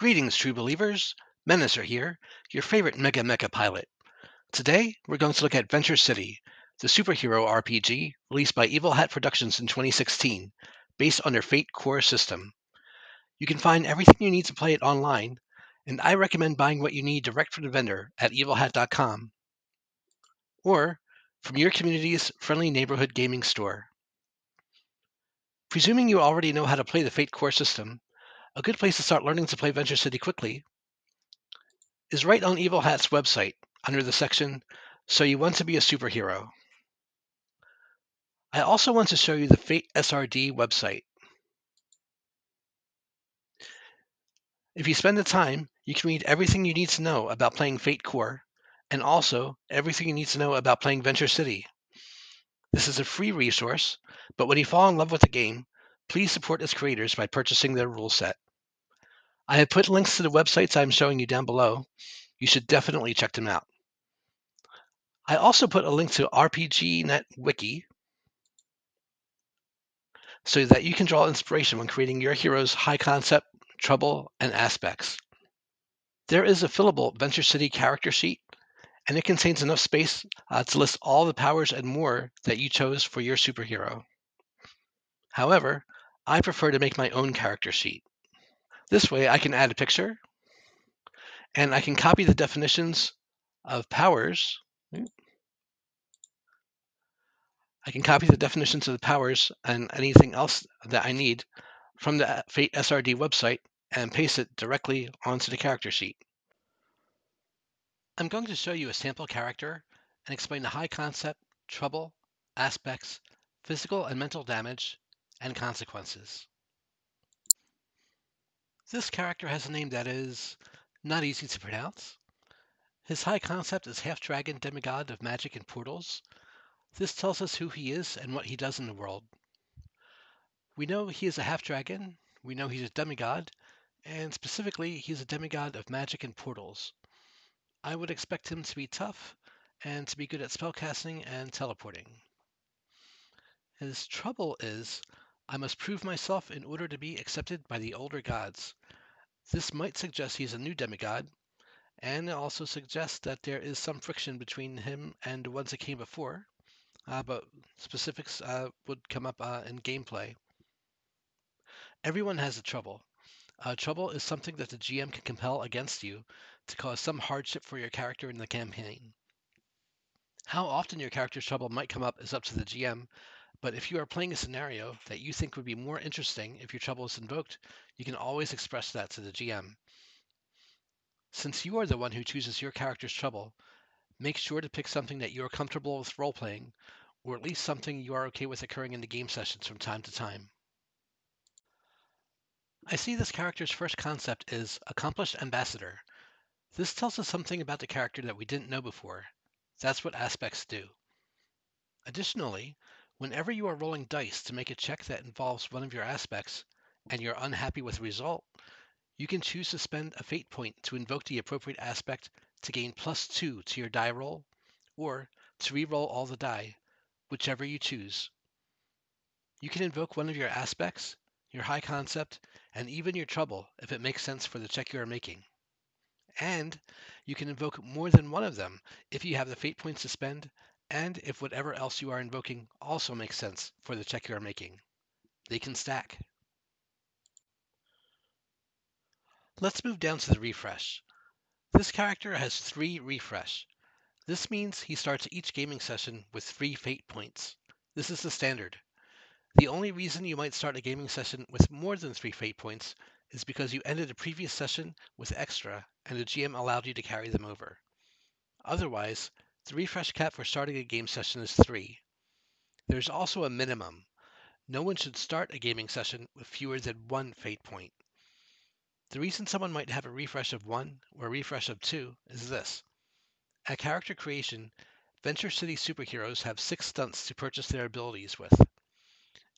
Greetings, true believers. Menacer here, your favorite Mega Mecha pilot. Today, we're going to look at Venture City, the superhero RPG released by Evil Hat Productions in 2016, based on their Fate Core system. You can find everything you need to play it online, and I recommend buying what you need direct from the vendor at evilhat.com or from your community's friendly neighborhood gaming store. Presuming you already know how to play the Fate Core system, a good place to start learning to play Venture City quickly is right on Evil Hat's website under the section So You Want to Be a Superhero. I also want to show you the Fate SRD website. If you spend the time, you can read everything you need to know about playing Fate Core, and also everything you need to know about playing Venture City. This is a free resource, but when you fall in love with the game, please support its creators by purchasing their rule set. I have put links to the websites I'm showing you down below. You should definitely check them out. I also put a link to RPGNet Wiki so that you can draw inspiration when creating your hero's high concept, trouble, and aspects. There is a fillable Venture City character sheet, and it contains enough space to list all the powers and more that you chose for your superhero. However, I prefer to make my own character sheet. This way I can add a picture, and I can copy the definitions of powers. I can copy the definitions of the powers and anything else that I need from the Fate SRD website and paste it directly onto the character sheet. I'm going to show you a sample character and explain the high concept, trouble, aspects, physical and mental damage, and consequences. This character has a name that is not easy to pronounce. His high concept is half-dragon demigod of magic and portals. This tells us who he is and what he does in the world. We know he is a half-dragon, we know he's a demigod, and specifically he's a demigod of magic and portals. I would expect him to be tough and to be good at spellcasting and teleporting. His trouble is, I must prove myself in order to be accepted by the older gods. This might suggest he's a new demigod, and it also suggests that there is some friction between him and the ones that came before, but specifics would come up in gameplay. Everyone has a trouble. Trouble is something that the GM can compel against you to cause some hardship for your character in the campaign. How often your character's trouble might come up is up to the GM, but if you are playing a scenario that you think would be more interesting if your trouble is invoked, you can always express that to the GM. Since you are the one who chooses your character's trouble, make sure to pick something that you are comfortable with role-playing, or at least something you are okay with occurring in the game sessions from time to time. I see this character's first concept is Accomplished Ambassador. This tells us something about the character that we didn't know before. That's what aspects do. Additionally, whenever you are rolling dice to make a check that involves one of your aspects, and you're unhappy with the result, you can choose to spend a fate point to invoke the appropriate aspect to gain +2 to your die roll, or to re-roll all the die, whichever you choose. You can invoke one of your aspects, your high concept, and even your trouble if it makes sense for the check you are making. And you can invoke more than one of them if you have the fate points to spend, and if whatever else you are invoking also makes sense for the check you are making. They can stack. Let's move down to the refresh. This character has 3 refresh. This means he starts each gaming session with 3 fate points. This is the standard. The only reason you might start a gaming session with more than 3 fate points is because you ended a previous session with extra and the GM allowed you to carry them over. Otherwise, the refresh cap for starting a game session is 3. There's also a minimum. No one should start a gaming session with fewer than 1 fate point. The reason someone might have a refresh of 1 or a refresh of 2 is this. At character creation, Venture City superheroes have 6 stunts to purchase their abilities with.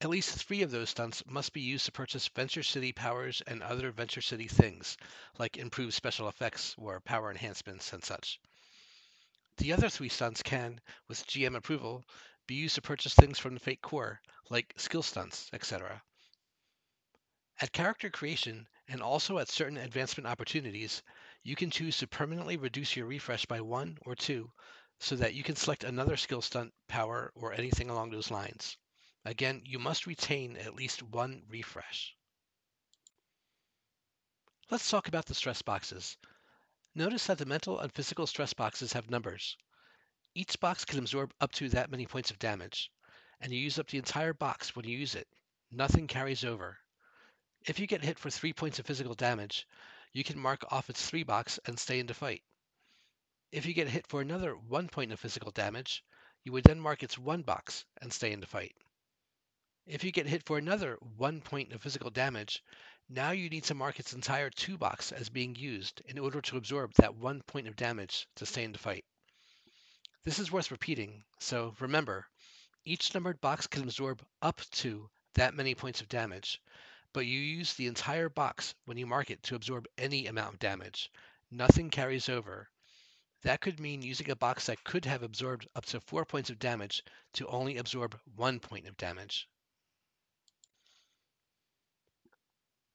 At least 3 of those stunts must be used to purchase Venture City powers and other Venture City things, like improved special effects or power enhancements and such. The other 3 stunts can, with GM approval, be used to purchase things from the Fate Core, like skill stunts, etc. At character creation, And also at certain advancement opportunities, you can choose to permanently reduce your refresh by 1 or 2 so that you can select another skill stunt, power, or anything along those lines. Again, you must retain at least 1 refresh. Let's talk about the stress boxes. Notice that the mental and physical stress boxes have numbers. Each box can absorb up to that many points of damage, and you use up the entire box when you use it. Nothing carries over. If you get hit for 3 points of physical damage, you can mark off its 3 box and stay in the fight. If you get hit for another 1 point of physical damage, you would then mark its 1 box and stay in the fight. If you get hit for another 1 point of physical damage, now you need to mark its entire 2 box as being used in order to absorb that 1 point of damage to stay in the fight. This is worth repeating, so remember, each numbered box can absorb up to that many points of damage, but you use the entire box when you mark it to absorb any amount of damage. Nothing carries over. That could mean using a box that could have absorbed up to 4 points of damage to only absorb 1 point of damage.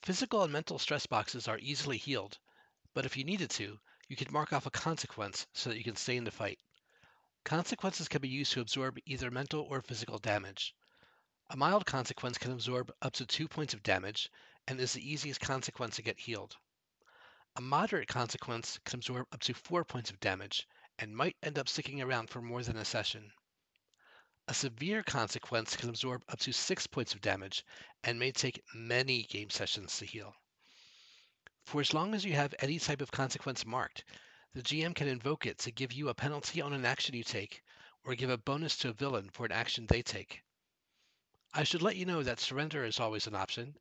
Physical and mental stress boxes are easily healed, but if you needed to, you could mark off a consequence so that you can stay in the fight. Consequences can be used to absorb either mental or physical damage. A mild consequence can absorb up to 2 points of damage and is the easiest consequence to get healed. A moderate consequence can absorb up to 4 points of damage and might end up sticking around for more than a session. A severe consequence can absorb up to 6 points of damage and may take many game sessions to heal. For as long as you have any type of consequence marked, the GM can invoke it to give you a penalty on an action you take, or give a bonus to a villain for an action they take. I should let you know that surrender is always an option,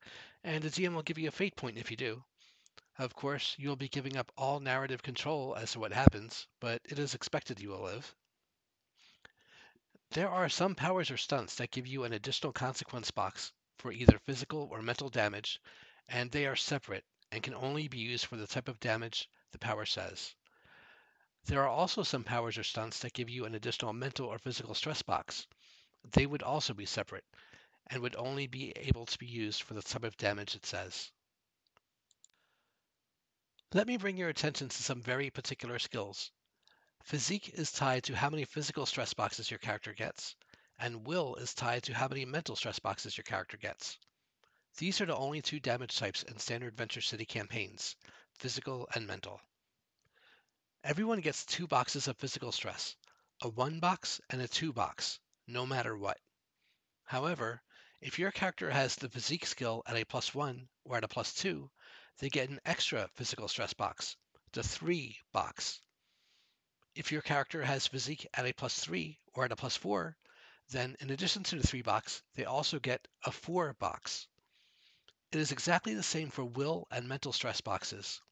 and the GM will give you a fate point if you do. Of course, you will be giving up all narrative control as to what happens, but it is expected you will live. There are some powers or stunts that give you an additional consequence box for either physical or mental damage, and they are separate and can only be used for the type of damage the power says. There are also some powers or stunts that give you an additional mental or physical stress box. They would also be separate and would only be able to be used for the type of damage it says. Let me bring your attention to some very particular skills. Physique is tied to how many physical stress boxes your character gets, and will is tied to how many mental stress boxes your character gets. These are the only 2 damage types in standard Venture City campaigns, physical and mental. Everyone gets 2 boxes of physical stress, a 1 box and a 2 box, no matter what. However, if your character has the physique skill at a +1 or at a +2, they get an extra physical stress box, the 3 box. If your character has physique at a +3 or at a +4, then in addition to the 3 box, they also get a 4 box. It is exactly the same for will and mental stress boxes.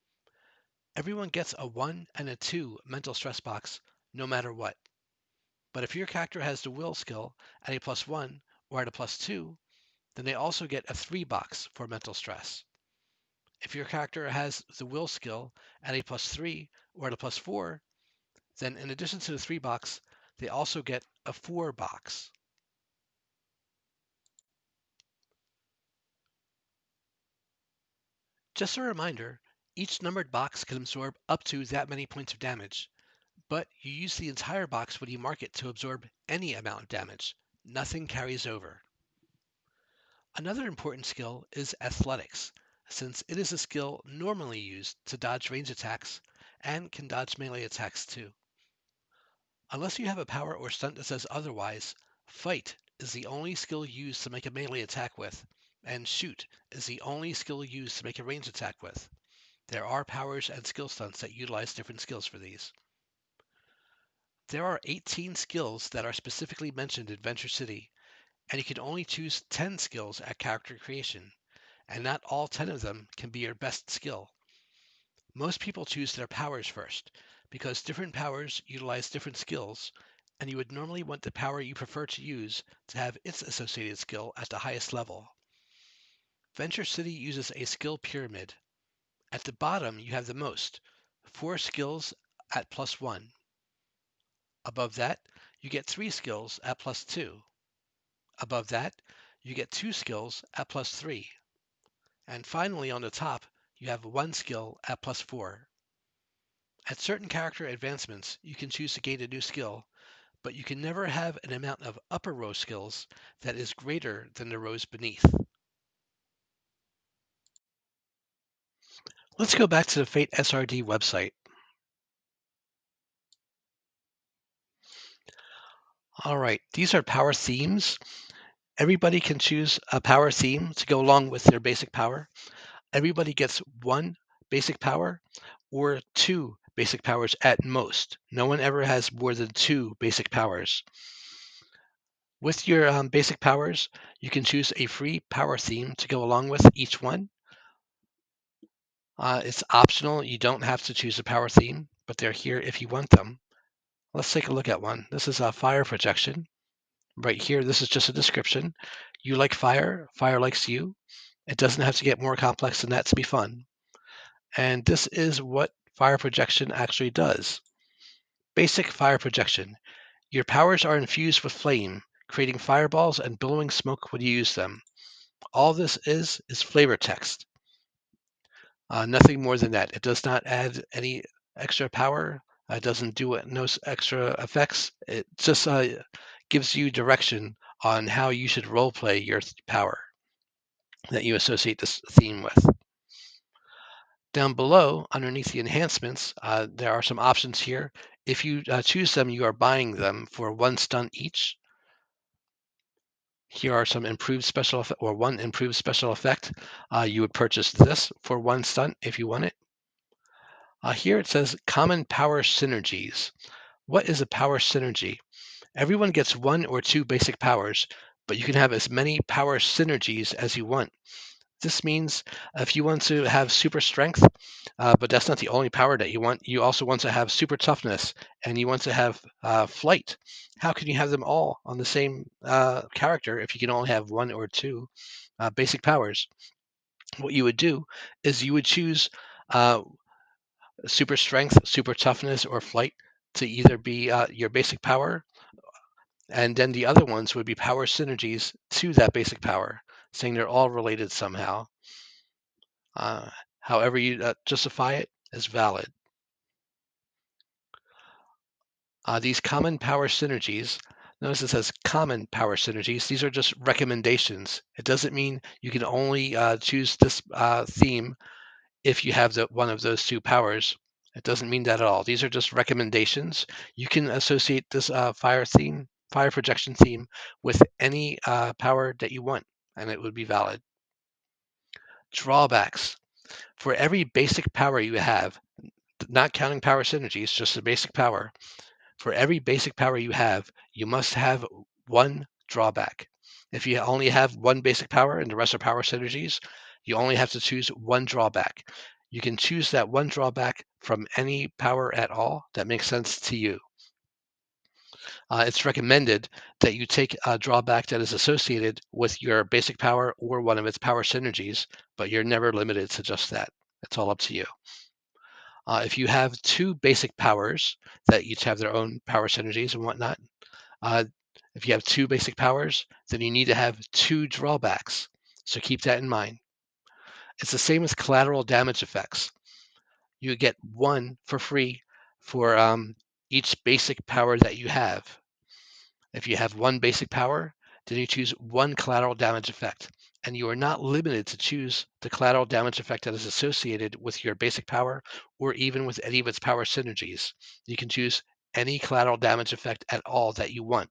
Everyone gets a 1 and a 2 mental stress box no matter what. But if your character has the will skill at a +1 or at a +2, then they also get a 3 box for mental stress. If your character has the will skill at a +3 or at a +4, then in addition to the 3 box, they also get a 4 box. Just a reminder, each numbered box can absorb up to that many points of damage, but you use the entire box when you mark it to absorb any amount of damage. Nothing carries over. Another important skill is athletics, since it is a skill normally used to dodge range attacks and can dodge melee attacks too. Unless you have a power or stunt that says otherwise, fight is the only skill used to make a melee attack with, and shoot is the only skill used to make a range attack with. There are powers and skill stunts that utilize different skills for these. There are 18 skills that are specifically mentioned in Venture City, and you can only choose 10 skills at character creation, and not all 10 of them can be your best skill. Most people choose their powers first, because different powers utilize different skills, and you would normally want the power you prefer to use to have its associated skill at the highest level. Venture City uses a skill pyramid. At the bottom, you have the most, 4 skills at +1. Above that, you get 3 skills at +2. Above that, you get 2 skills at +3. And finally, on the top, You have one skill at +4. At certain character advancements, you can choose to gain a new skill, but you can never have an amount of upper row skills that is greater than the rows beneath. Let's go back to the Fate SRD website. All right, these are power themes. Everybody can choose a power theme to go along with their basic power. Everybody gets one basic power or two basic powers at most. No one ever has more than two basic powers. With your basic powers, you can choose a free power theme to go along with each one. It's optional. You don't have to choose a power theme, but they're here if you want them. Let's take a look at one. This is a fire projection. Right here, this is just a description. You like fire, fire likes you. It doesn't have to get more complex than that to be fun. And this is what fire projection actually does. Basic fire projection. Your powers are infused with flame, creating fireballs and billowing smoke when you use them. All this is flavor text. Nothing more than that. It does not add any extra power. It doesn't do no extra effects. It just gives you direction on how you should role play your power that you associate this theme with. Down below, underneath the enhancements, there are some options here. If you choose them, you are buying them for one stunt each. Here are some improved special effect, or one improved special effect. You would purchase this for one stunt if you want it. Here it says common power synergies. What is a power synergy? Everyone gets one or two basic powers, but you can have as many power synergies as you want. This means if you want to have super strength, but that's not the only power that you want, you also want to have super toughness and you want to have flight. How can you have them all on the same character if you can only have one or two basic powers? What you would do is you would choose uh, super strength, super toughness, or flight to either be your basic power, and then the other ones would be power synergies to that basic power, saying they're all related somehow. Uh, However you justify it is valid. These common power synergies, notice it says common power synergies. These are just recommendations. It doesn't mean you can only choose this theme if you have one of those two powers. It doesn't mean that at all. These are just recommendations. You can associate this fire projection theme, with any power that you want, and it would be valid. Drawbacks. For every basic power you have, not counting power synergies, just the basic power, for every basic power you have, you must have one drawback. If you only have one basic power and the rest are power synergies, you only have to choose one drawback. You can choose that one drawback from any power at all that makes sense to you. It's recommended that you take a drawback that is associated with your basic power or one of its power synergies, but you're never limited to just that. It's all up to you. If you have two basic powers that each have their own power synergies and whatnot, uh, if you have two basic powers, then you need to have two drawbacks. So keep that in mind. It's the same as collateral damage effects. You get one for free for each basic power that you have. If you have one basic power, then you choose one collateral damage effect. And you are not limited to choose the collateral damage effect that is associated with your basic power or even with any of its power synergies. You can choose any collateral damage effect at all that you want,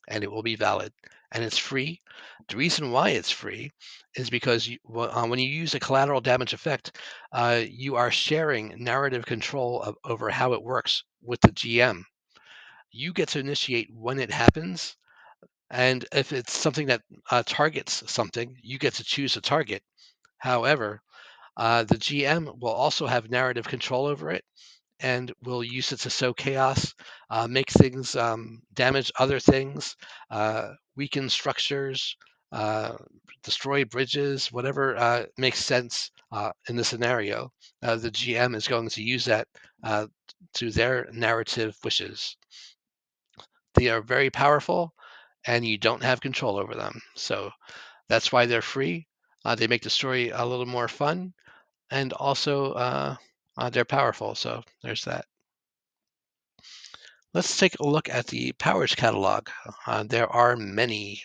and it will be valid. And it's free. The reason why it's free is because when you use a collateral damage effect, you are sharing narrative control over how it works with the GM. You get to initiate when it happens, and if it's something that targets something, you get to choose a target. However, the GM will also have narrative control over it and will use it to sow chaos, make things damage other things, weaken structures, uh, destroy bridges, whatever makes sense in the scenario. The GM is going to use that to their narrative wishes. They are very powerful, and you don't have control over them. So that's why they're free. They make the story a little more fun, and also they're powerful. So there's that. Let's take a look at the powers catalog. There are many.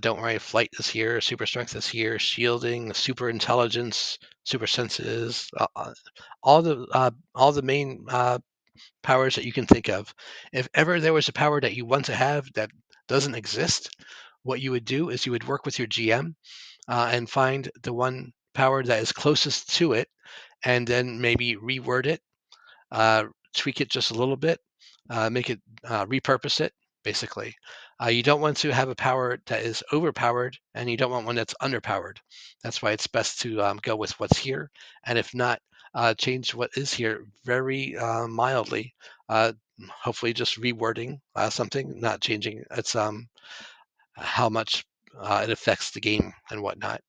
Don't worry, flight is here, super strength is here, shielding, super intelligence, super senses, all the main powers that you can think of. If ever there was a power that you want to have that doesn't exist, what you would do is you would work with your GM and find the one power that is closest to it, and then maybe reword it, uh, tweak it just a little bit, make it repurpose it, basically. You don't want to have a power that is overpowered, and you don't want one that's underpowered. That's why it's best to go with what's here, and if not, change what is here very mildly. Hopefully, just rewording something, not changing its how much it affects the game and whatnot.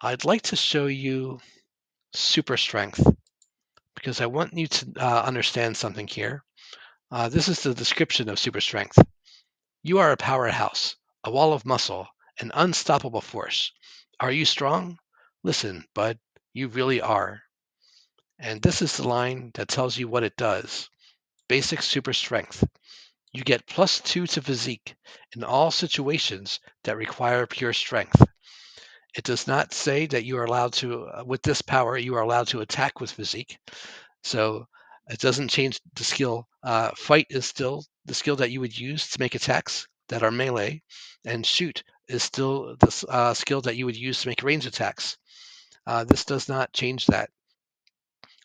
I'd like to show you super strength because I want you to understand something here. This is the description of super strength. You are a powerhouse, a wall of muscle, an unstoppable force. Are you strong? Listen, bud, you really are. And this is the line that tells you what it does. Basic super strength. You get +2 to physique in all situations that require pure strength. It does not say that you are allowed to, with this power, you are allowed to attack with physique. So it doesn't change the skill. Fight is still the skill that you would use to make attacks that are melee, and shoot is still the skill that you would use to make range attacks. This does not change that.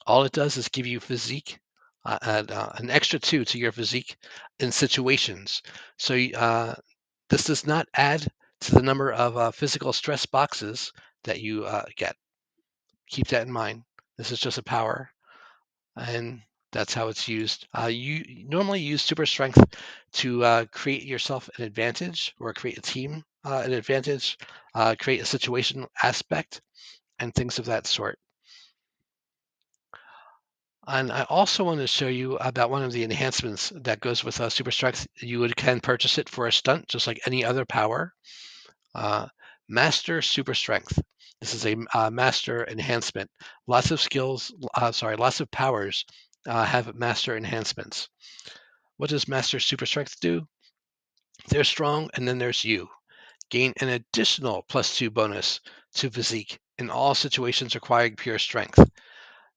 All it does is give you physique, an extra 2 to your physique in situations. So this does not add to the number of physical stress boxes that you get. Keep that in mind. This is just a power, and that's how it's used. You normally use super strength to create yourself an advantage or create a team an advantage, create a situation aspect, and things of that sort. And I also want to show you about one of the enhancements that goes with super strength. Can purchase it for a stunt, just like any other power. Uh, Master super strength. This is a master enhancement. Lots of skills, lots of powers have master enhancements. What does master super strength do? There's strong, and then there's you. Gain an additional +2 bonus to physique in all situations requiring pure strength.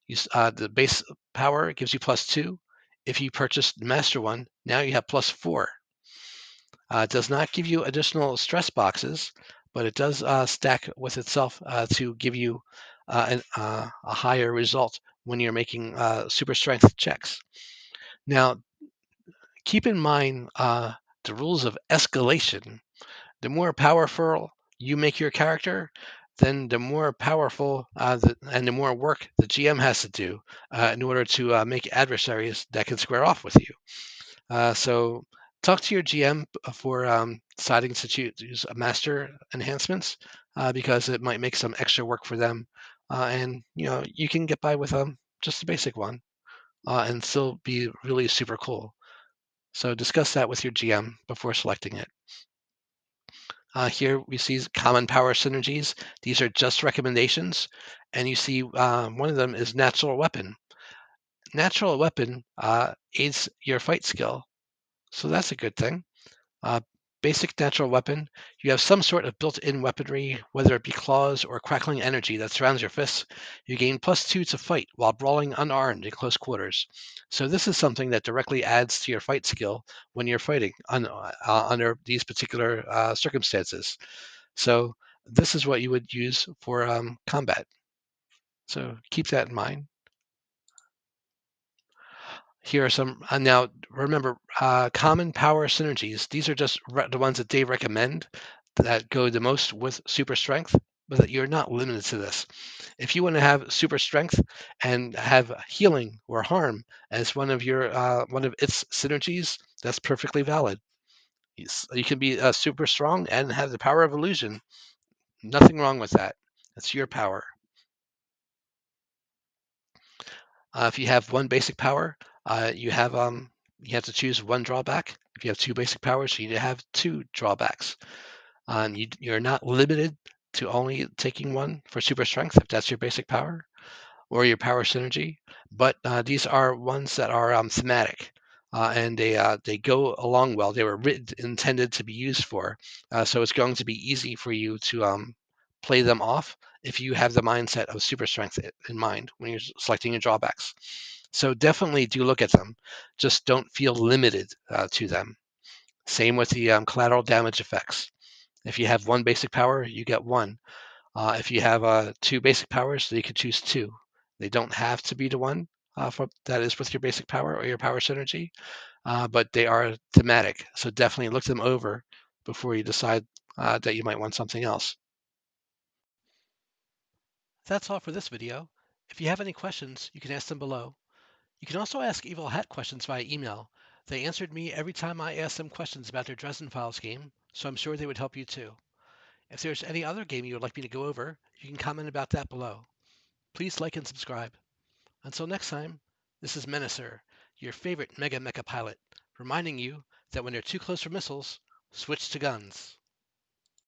The base power gives you +2. If you purchase the master one, now you have +4. It does not give you additional stress boxes, but it does stack with itself to give you a higher result when you're making super strength checks. Now, keep in mind the rules of escalation. The more powerful you make your character, then the more powerful and the more work the GM has to do in order to make adversaries that can square off with you. So talk to your GM for deciding to use a master enhancements because it might make some extra work for them, and you can get by with just a basic one and still be really super cool. So discuss that with your GM before selecting it. Here we see common power synergies. These are just recommendations, and you see one of them is natural weapon. Natural weapon aids your fight skill, so that's a good thing. Uh, Basic natural weapon, you have some sort of built-in weaponry, whether it be claws or crackling energy that surrounds your fists. You gain +2 to fight while brawling unarmed in close quarters. So this is something that directly adds to your fight skill when you're fighting under these particular circumstances. So this is what you would use for combat. So keep that in mind. Here are some, now remember, common power synergies. These are just the ones that they recommend that go the most with super strength, but that you're not limited to this. If you want to have super strength and have healing or harm as one of its synergies, that's perfectly valid. You can be super strong and have the power of illusion. Nothing wrong with that. That's your power. If you have one basic power, you have to choose one drawback. If you have two basic powers, you need to have two drawbacks. You're not limited to only taking one for super strength if that's your basic power or your power synergy. But these are ones that are thematic. And they go along well. They were intended to be used for, so it's going to be easy for you to play them off if you have the mindset of super strength in mind when you're selecting your drawbacks. So definitely do look at them. Just don't feel limited to them. Same with the collateral damage effects. If you have one basic power, you get one. If you have two basic powers, then you can choose two. They don't have to be the one that is with your basic power or your power synergy, but they are thematic. So definitely look them over before you decide that you might want something else. That's all for this video. If you have any questions, you can ask them below. You can also ask Evil Hat questions via email. They answered me every time I asked them questions about their Dresden Files game, so I'm sure they would help you too. If there's any other game you would like me to go over, you can comment about that below. Please like and subscribe. Until next time, this is Menacer, your favorite Mega Mecha pilot, reminding you that when they're too close for missiles, switch to guns.